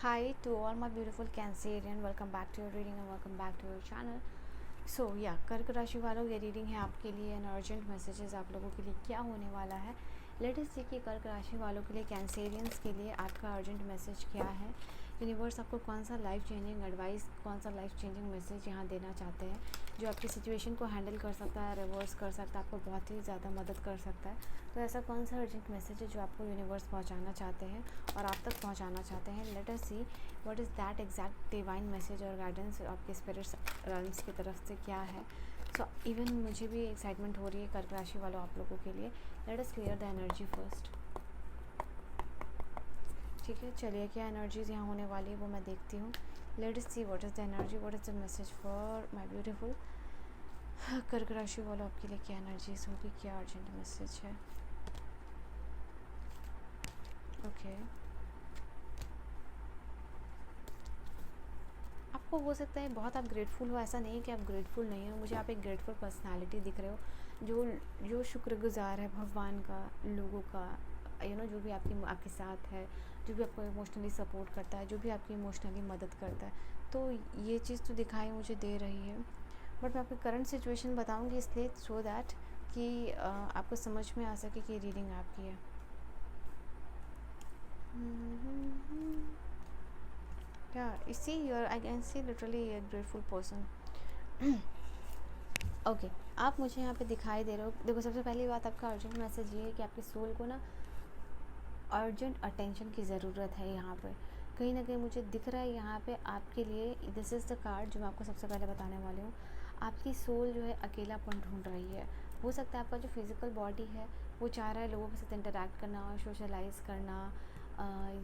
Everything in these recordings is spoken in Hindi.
Hi to all my beautiful Cancerian, welcome back to your reading and welcome back to your channel. कर्क राशि वालों, ये रीडिंग है आपके लिए एन अर्जेंट मैसेजेस आप लोगों के लिए क्या होने वाला है। लेट अस सी कि कर्क राशि वालों के लिए, कैंसेरियंस के लिए आपका अर्जेंट मैसेज क्या है। यूनिवर्स आपको कौन सा लाइफ चेंजिंग एडवाइस, कौन सा लाइफ चेंजिंग मैसेज यहाँ देना चाहते हैं, जो आपकी सिचुएशन को हैंडल कर सकता है, रिवर्स कर सकता है, आपको बहुत ही ज़्यादा मदद कर सकता है। तो ऐसा कौन सा अर्जेंट मैसेज है जो आपको यूनिवर्स पहुँचाना चाहते हैं और आप तक पहुँचाना चाहते हैं। Let us see what is that exact divine message और गाइडेंस आपके स्पिरिट्स रल्म्स की तरफ से क्या है। इवन मुझे भी एक्साइटमेंट हो रही है कर्क राशि वालों आप लोगों के लिए। Let us clear the energy first. ठीक है, चलिए क्या एनर्जीज यहाँ होने वाली है वो मैं देखती हूँ। Let us see what is the energy, what is the message for my beautiful कर्क राशि वालों आपके लिए क्या एनर्जीज होगी, क्या अर्जेंट मैसेज है। ओके आपको हो सकता है बहुत आप ग्रेटफुल हो, ऐसा नहीं है कि आप ग्रेटफुल नहीं हो। मुझे आप एक ग्रेटफुल पर्सनालिटी दिख रहे हो जो जो शुक्रगुजार है भगवान का, लोगों का, जो भी आपके साथ है, जो भी आपको इमोशनली सपोर्ट करता है, जो भी आपकी इमोशनली मदद करता है। तो ये चीज़ तो दिखाई मुझे दे रही है। बट मैं आपकी करंट सिचुएशन बताऊंगी इसलिए सो दैट कि आपको समझ में आ सके कि रीडिंग आपकी है। I can see literally a grateful person. Okay आप मुझे यहाँ पे दिखाई दे रहे हो। देखो, सबसे पहली बात आपका अर्जेंट मैसेज ये है कि आपकी सोल को ना अर्जेंट अटेंशन की ज़रूरत है। यहाँ पे कहीं ना कहीं मुझे दिख रहा है यहाँ पे आपके लिए, दिस इज़ द कार्ड जो मैं आपको सबसे पहले बताने वाली हूँ। आपकी सोल जो है अकेलापन ढूंढ रही है। हो सकता है आपका जो फिज़िकल बॉडी है वो चाह रहा है लोगों के साथ इंटरेक्ट करना, सोशलाइज करना,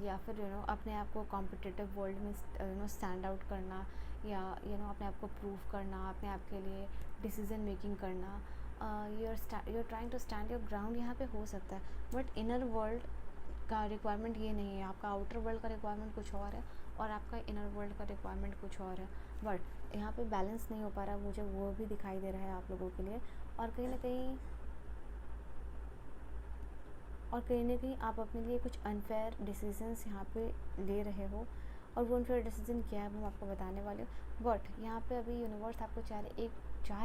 या फिर अपने आप को कॉम्पिटिटिव वर्ल्ड में स्टैंड आउट करना, या अपने आप को प्रूव करना, अपने आप के लिए डिसीजन मेकिंग करना। You are trying to stand your ground यहाँ पे हो सकता है। बट इनर वर्ल्ड का रिक्वायरमेंट ये नहीं है। आपका आउटर वर्ल्ड का रिक्वायरमेंट कुछ और है और आपका इनर वर्ल्ड का रिक्वायरमेंट कुछ और है। बट यहाँ पे बैलेंस नहीं हो पा रहा, मुझे वो भी दिखाई दे रहा है आप लोगों के लिए। और कहीं ना कहीं आप अपने लिए कुछ अनफेयर डिसीजंस यहाँ पे ले रहे हो, और वो अनफेयर डिसीजन क्या है वो मैं आपको बताने वाली हूँ। बट यहाँ पे अभी यूनिवर्स आपको चाह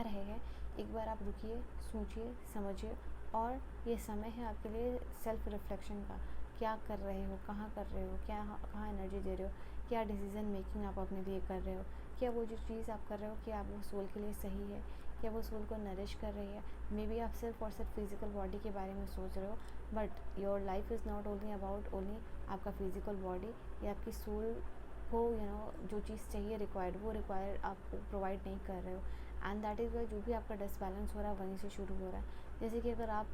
रहे हैं एक बार आप रुकिए, सोचिए, समझिए, और ये समय है आपके लिए सेल्फ रिफ्लेक्शन का। क्या कर रहे हो, कहाँ कर रहे हो, कहाँ एनर्जी दे रहे हो, क्या डिसीज़न मेकिंग आप अपने लिए कर रहे हो, क्या वो जो चीज़ आप कर रहे हो क्या वो सोल के लिए सही है, क्या वो सोल को नरिश कर रही है। मे बी आप सिर्फ और सिर्फ फिज़िकल बॉडी के बारे में सोच रहे हो, but your life is not only about only आपका फिज़िकल बॉडी, या आपकी सोल को जो चीज़ चाहिए रिक्वायर्ड आप प्रोवाइड नहीं कर रहे हो। एंड दैट इज़ वाई जो भी आपका डिसबैलेंस हो रहा है वहीं से शुरू हो रहा है। जैसे कि अगर आप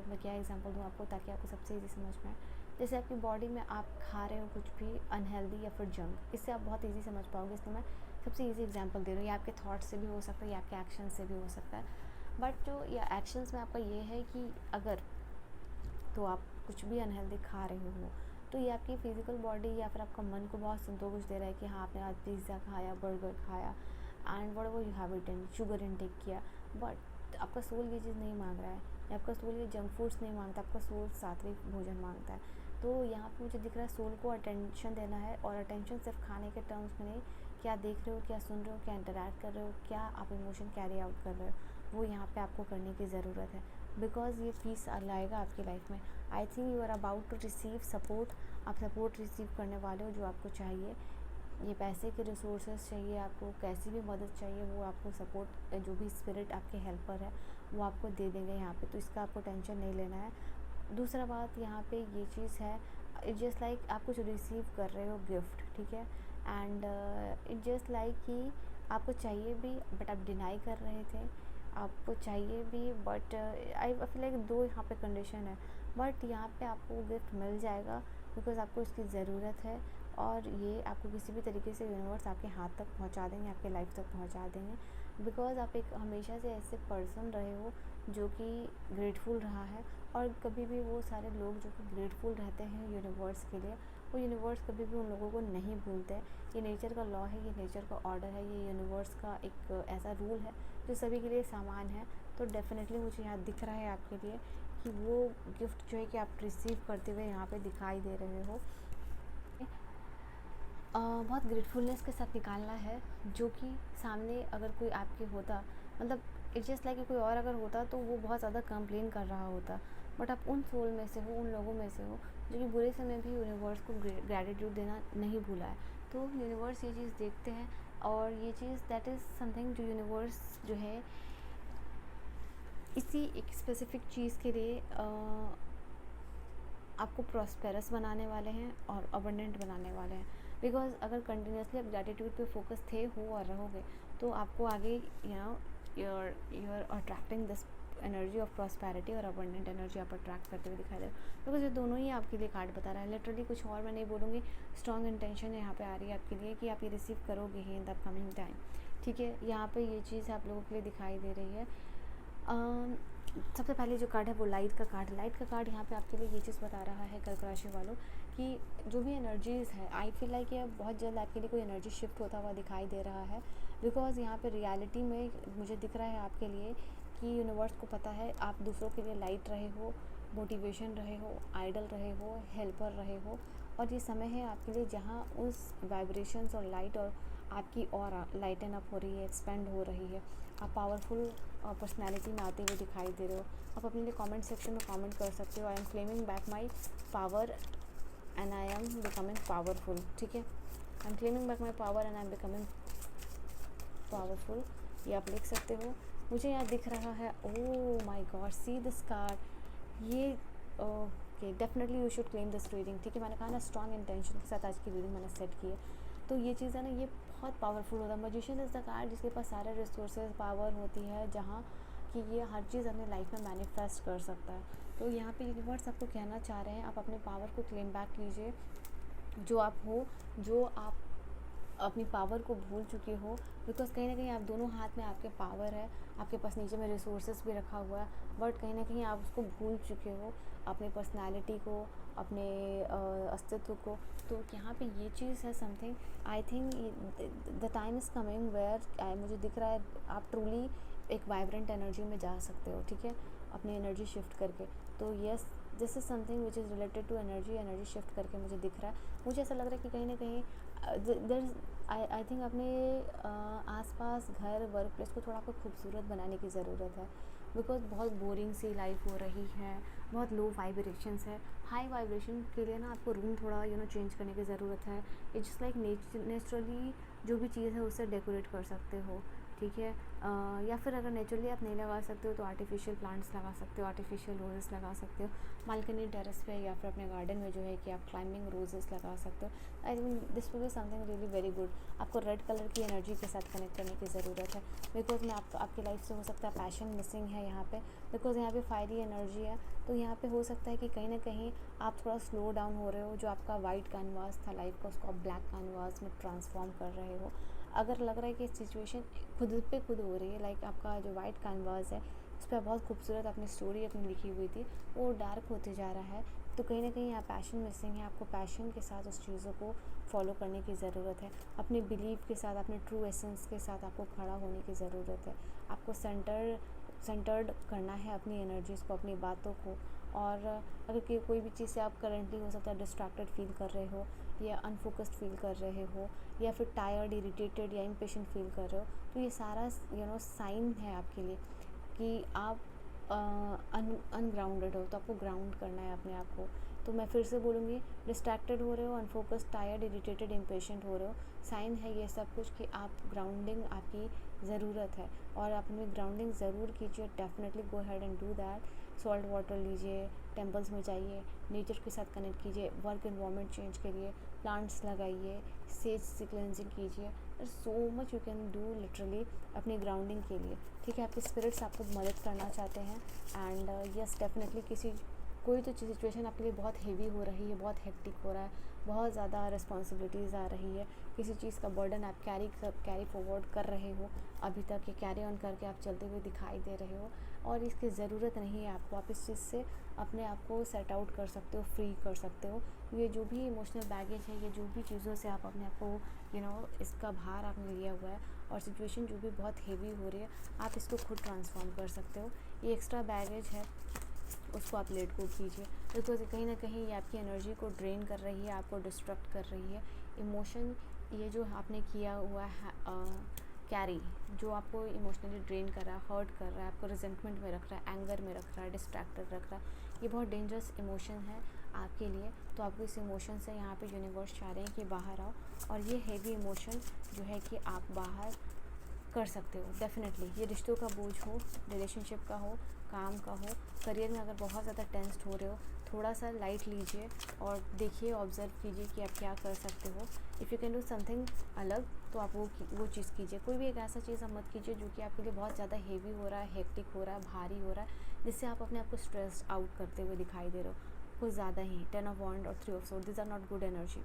मैं क्या एग्जांपल दूँ आपको ताकि आपको सबसे ईजी समझ में आए। जैसे आपकी बॉडी में आप खा रहे हो कुछ भी अनहेल्दी या फिर जंक, इससे आप बहुत ईजी समझ पाओगे, इसलिए मैं सबसे ईजी एग्जांपल दे रही हूँ। ये आपके थॉट से भी हो सकता है या आपके एक्शन से भी हो सकता है। बट जो या एक्शंस में आपका ये है कि अगर तो आप कुछ भी अनहेल्दी खा रहे हो तो ये आपकी फिजिकल बॉडी या फिर आपका मन को बहुत संतोष दे रहा है कि हाँ आपने आज पिज़्ज़ा खाया, बर्गर खाया, and what ever you have eaten, sugar intake किया। बट आपका सोल ये चीज़ नहीं मांग रहा है, या आपका सोल ये जंक फूड्स नहीं मांगता, आपका सोल सात्विक भोजन मांगता है। तो यहाँ पे मुझे दिख रहा है सोल को अटेंशन देना है, और अटेंशन सिर्फ खाने के टर्म्स में नहीं, क्या देख रहे हो, क्या सुन रहे हो, क्या इंटरेक्ट कर रहे हो, क्या आप इमोशन कैरी आउट कर रहे हो, वो यहाँ पे आपको करने की ज़रूरत है। बिकॉज ये पीस लाएगा आपकी लाइफ में। I think you are about to receive support. आप सपोर्ट रिसीव करने वाले हो जो आपको चाहिए। ये पैसे के रिसोर्सेज चाहिए आपको, कैसी भी मदद चाहिए वो आपको सपोर्ट, जो भी स्पिरिट आपके हेल्पर है वो आपको दे देंगे यहाँ पे, तो इसका आपको टेंशन नहीं लेना है। दूसरा बात यहाँ पे ये चीज़ है, इट जस्ट लाइक आप कुछ रिसीव कर रहे हो गिफ्ट, ठीक है, एंड इट जस्ट लाइक कि आपको चाहिए भी बट आप डिनाई कर रहे थे। आपको चाहिए भी बट आई फील लाइक दो यहाँ पे कंडीशन है, बट यहाँ पे आपको गिफ्ट मिल जाएगा बिकॉज आपको इसकी ज़रूरत है, और ये आपको किसी भी तरीके से यूनिवर्स आपके हाथ तक पहुँचा देंगे, आपके लाइफ तक पहुँचा देंगे। बिकॉज आप एक हमेशा से ऐसे पर्सन रहे हो जो कि ग्रेटफुल रहा है, और कभी भी वो सारे लोग जो कि ग्रेटफुल रहते हैं यूनिवर्स के लिए, वो यूनिवर्स कभी भी उन लोगों को नहीं भूलते। ये नेचर का लॉ है, ये नेचर का ऑर्डर है, ये यूनिवर्स का एक ऐसा रूल है जो सभी के लिए समान है। तो डेफिनेटली मुझे यहाँ दिख रहा है आपके लिए कि वो गिफ्ट जो है कि आप रिसीव करते हुए यहाँ पे दिखाई दे रहे हो। बहुत ग्रेटफुलनेस के साथ निकालना है, जो कि सामने अगर कोई आपके होता, मतलब इट्स जस्ट लाइक कोई और अगर होता तो वो बहुत ज़्यादा कंप्लेन कर रहा होता, बट आप उन सोल में से हो, उन लोगों में से हो जो कि बुरे समय भी यूनिवर्स को ग्रेटिट्यूड देना नहीं भूला है। तो यूनिवर्स ये चीज़ देखते हैं, और ये चीज़ दैट इज़ समथिंग जो यूनिवर्स जो है इसी एक स्पेसिफिक चीज़ के लिए आपको प्रॉस्पेरस बनाने वाले हैं और अबंडेंट बनाने वाले हैं। बिकॉज अगर कंटिन्यूसली आप ग्रैटिट्यूड पे फोकस थे हो और रहोगे तो आपको आगे you're attracting this energy of prosperity और अबंडेंट एनर्जी आप अट्रैक्ट करते हुए दिखाई दे रहे हो। बिकॉज ये दोनों ही आपके लिए कार्ड बता रहा है, लिटरली कुछ और मैं नहीं बोलूँगी। स्ट्रॉन्ग इंटेंशन यहाँ पे आ रही है आपके लिए कि आप ये रिसीव करोगे ही इन द अपकमिंग टाइम, ठीक है। यहाँ पे ये चीज़ आप लोगों के लिए दिखाई दे रही है। सबसे पहले जो कार्ड है वो लाइट का कार्ड। लाइट का कार्ड यहाँ पे आपके लिए ये चीज़ बता रहा है कर्क राशि वालों कि जो भी एनर्जीज़ है, आई फील लाइक ये बहुत जल्द आपके लिए कोई एनर्जी शिफ्ट होता हुआ दिखाई दे रहा है। बिकॉज यहाँ पे रियलिटी में मुझे दिख रहा है आपके लिए कि यूनिवर्स को पता है आप दूसरों के लिए लाइट रहे हो, मोटिवेशन रहे हो, आइडल रहे हो, हेल्पर रहे हो, और ये समय है आपके लिए जहाँ उस वाइब्रेशंस और लाइट और आपकी और लाइटन अप हो रही है, एक्सपेंड हो रही है। आप पावरफुल पर्सनैलिटी में आते हुए दिखाई दे रहे हो। आप अपने लिए कमेंट सेक्शन में कमेंट कर सकते हो, I am claiming back my power and I am becoming powerful, ठीक है। I am claiming back my power and I am becoming powerful, ये आप लिख सकते हो। मुझे यहाँ दिख रहा है, oh my God, see this card, ये okay, definitely you should claim this reading, ठीक है। मैंने कहा ना स्ट्रॉन्ग इंटेंशन के साथ आज की रीडिंग मैंने सेट की है, तो ये चीज़ है ना, ये बहुत पावरफुल होता है। मैजिशियन इज़ द कार्ड जिसके पास सारे रिसोर्सेज पावर होती है, जहाँ कि ये हर चीज़ अपनी लाइफ में मैनिफेस्ट कर सकता है। तो यहाँ पे यूनिवर्स आपको कहना चाह रहे हैं, आप अपने पावर को क्लेम बैक कीजिए, जो आप हो, जो आप अपनी पावर को भूल चुके हो। बिकॉज कहीं ना कहीं आप दोनों हाथ में आपके पावर है, आपके पास नीचे में रिसोर्सेज भी रखा हुआ है, बट कहीं ना कहीं आप उसको भूल चुके हो, अपनी पर्सनालिटी को, अपने अस्तित्व को। तो यहाँ पे ये चीज़ है something, I think the time is coming where मुझे दिख रहा है आप ट्रूली एक वाइब्रेंट एनर्जी में जा सकते हो, ठीक है, अपनी एनर्जी शिफ्ट करके। तो yes, this is something which is related to energy shift करके मुझे दिख रहा है। मुझे ऐसा लग रहा है कि कहीं ना कहीं आई थिंक अपने आसपास घर, वर्क प्लेस को थोड़ा आपको खूबसूरत बनाने की ज़रूरत है। बिकॉज बहुत बोरिंग सी लाइफ हो रही है, बहुत लो वाइब्रेशंस है। हाई वाइब्रेशन के लिए ना आपको रूम थोड़ा चेंज करने की ज़रूरत है। इट्स लाइक नेचुरली जो भी चीज़ है उससे डेकोरेट कर सकते हो, ठीक है। या फिर अगर नेचुरली आप नहीं लगा सकते हो तो आर्टिफिशियल प्लांट्स लगा सकते हो, आर्टिफिशियल रोजेस लगा सकते हो बालकनी टेरेस पे, या फिर अपने गार्डन में जो है कि आप क्लाइंबिंग रोजेस लगा सकते हो। I think this will be something really very good. आपको रेड कलर की एनर्जी के साथ कनेक्ट करने की ज़रूरत है। बिकॉज में आपकी लाइफ से हो सकता है पैशन मिसिंग है यहाँ पे, बिकॉज यहाँ पे फायरी एनर्जी है। तो यहाँ पे हो सकता है कि कहीं ना कहीं आप थोड़ा स्लो डाउन हो रहे हो, जो आपका वाइट कैनवास था लाइफ का, उसको आप ब्लैक कैनवास में ट्रांसफॉर्म कर रहे हो। अगर लग रहा है कि सिचुएशन खुद पे खुद हो रही है, लाइक आपका जो वाइट कैनवास है उस पर बहुत खूबसूरत अपनी स्टोरी अपनी लिखी हुई थी, वो डार्क होते जा रहा है। तो कहीं ना कहीं यहाँ पैशन मिसिंग है, आपको पैशन के साथ उस चीज़ों को फॉलो करने की ज़रूरत है। अपने बिलीव के साथ, अपने ट्रू एसेंस के साथ आपको खड़ा होने की ज़रूरत है। आपको सेंटर्ड करना है अपनी एनर्जीज़ को, अपनी बातों को। और अगर कोई भी चीज़ से आप करंटली हो सकता है डिस्ट्रैक्टेड फील कर रहे हो, या अनफोकस्ड फील कर रहे हो, या फिर टायर्ड, इरिटेटेड या इम्पेशेंट फील कर रहे हो, तो ये सारा साइन है आपके लिए कि आप अनग्राउंडेड हो। तो आपको ग्राउंड करना है अपने आप को। तो मैं फिर से बोलूँगी, डिस्ट्रैक्टेड हो रहे हो, अनफोकस्ड, टायर्ड, इरिटेटेड, इम्पेशेंट हो रहे हो, साइन है ये सब कुछ कि आप ग्राउंडिंग आपकी ज़रूरत है। और अपनी ग्राउंडिंग ज़रूर कीजिए, definitely go had and do that. Salt water लीजिए, टेम्पल्स में जाइए, नेचर के साथ कनेक्ट कीजिए, वर्क एनवायरनमेंट चेंज करिए, प्लांट्स लगाइए, सेज से क्लेंजिंग कीजिए। So much you can do literally अपनी ग्राउंडिंग के लिए, ठीक है। आपके स्पिरिट्स आपको मदद करना चाहते हैं। एंड यस, डेफिनेटली कोई तो सिचुएशन आपके लिए बहुत हेवी हो रही है, बहुत हेक्टिक हो रहा है, बहुत ज़्यादा रिस्पॉन्सिबिलिटीज़ आ रही है, किसी चीज़ का बर्डन आप कैरी फॉरवर्ड कर रहे हो अभी तक, ये कैरी ऑन करके आप चलते हुए दिखाई दे रहे हो, और इसकी ज़रूरत नहीं है आपको। आप इस चीज़ से अपने आप को सेट आउट कर सकते हो, फ्री कर सकते हो। ये जो भी इमोशनल बैगेज है, ये जो भी चीज़ों से आप अपने आप को इसका भार आपने लिया हुआ है, और सिचुएशन जो भी बहुत हेवी हो रही है, आप इसको खुद ट्रांसफॉर्म कर सकते हो। ये एक्स्ट्रा बैगेज है, उसको आप लेट गो कीजिए, बिकॉज कहीं ना कहीं ये आपकी एनर्जी को ड्रेन कर रही है, आपको डिस्ट्रक्ट कर रही है। इमोशन ये जो आपने किया हुआ है कैरी, जो आपको इमोशनली ड्रेन कर रहा है, हर्ट कर रहा है, आपको रिजेंटमेंट में रख रहा है, एंगर में रख रहा है, डिस्ट्रैक्टेड रख रहा है, ये बहुत डेंजरस इमोशन है आपके लिए। तो आपको इस इमोशन से यहाँ पे यूनिवर्स चाह रहे हैं कि बाहर आओ, और ये हैवी इमोशन जो है कि आप बाहर कर सकते हो डेफिनेटली। ये रिश्तों का बोझ हो, रिलेशनशिप का हो, काम का हो, करियर में अगर बहुत ज़्यादा टेंस्ड हो रहे हो, थोड़ा सा लाइट लीजिए और देखिए, ऑब्ज़र्व कीजिए कि आप क्या कर सकते हो। If you can do something अलग तो आप वो चीज़ कीजिए। कोई भी एक ऐसा चीज़ आप मत कीजिए जो कि आपके लिए बहुत ज़्यादा हेवी हो रहा है, हेक्टिक हो रहा है, भारी हो रहा है, जिससे आप अपने आप को स्ट्रेस आउट करते हुए दिखाई दे रहे हो कुछ ज़्यादा ही। 10 ऑफ वॉन्ड और 3 of sword, this are not good energy.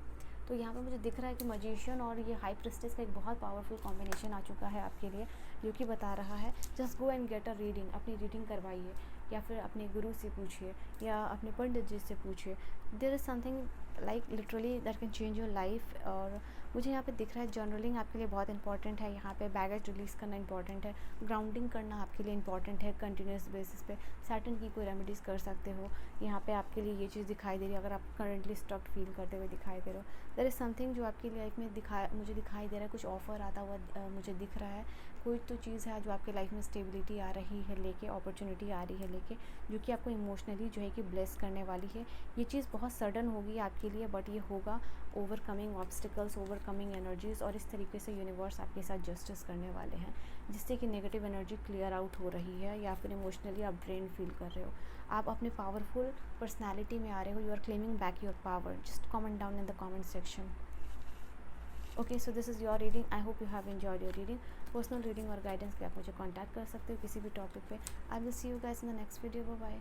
तो यहाँ पे मुझे दिख रहा है कि मजिशियन और ये हाई प्रेस्टिस का एक बहुत पावरफुल कॉम्बिनेशन आ चुका है आपके लिए, जो कि बता रहा है just go and get a reading. अपनी रीडिंग करवाइए, या फिर अपने गुरु से पूछिए, या अपने पंडित जी से पूछिए। There is something like literally that can change your life. और मुझे यहाँ पे दिख रहा है जर्नलिंग आपके लिए बहुत इंपॉर्टेंट है। यहाँ पे बैगेज रिलीज़ करना इंपॉर्टेंट है, ग्राउंडिंग करना आपके लिए इंपॉर्टेंट है कंटिन्यूस बेसिस पे। सैटर्न की कोई रेमेडीज़ कर सकते हो। यहाँ पे आपके लिए ये चीज़ दिखाई दे रही है, अगर आप करंटली स्ट्रक्ट फील करते हुए दिखाई दे रहे हो, देयर इज़ समथिंग जो आपकी लाइफ में मुझे दिखाई दे रहा है, कुछ ऑफ़र आता हुआ मुझे दिख रहा है। कोई तो चीज़ है जो आपके लाइफ में स्टेबिलिटी आ रही है लेके, अपॉर्चुनिटी आ रही है लेके, जो कि आपको इमोशनली जो है कि ब्लेस करने वाली है। ये चीज़ बहुत सडन होगी आपके लिए, बट ये होगा ओवरकमिंग ऑब्स्टिकल्स, ओवरकमिंग एनर्जीज़, और इस तरीके से यूनिवर्स आपके साथ जस्टिस करने वाले हैं, जिससे कि नेगेटिव एनर्जी क्लियर आउट हो रही है, या फिर इमोशनली आप ड्रेन फील कर रहे हो, आप अपने पावरफुल पर्सनैलिटी में आ रहे हो, you are claiming back your power. Just comment down in the comment section. Okay, so this is your reading. I hope you have enjoyed your reading. Personal reading और गाइडेंस के आप मुझे कांटेक्ट कर सकते हो किसी भी टॉपिक पे। I will see you guys in the next video. Bye bye.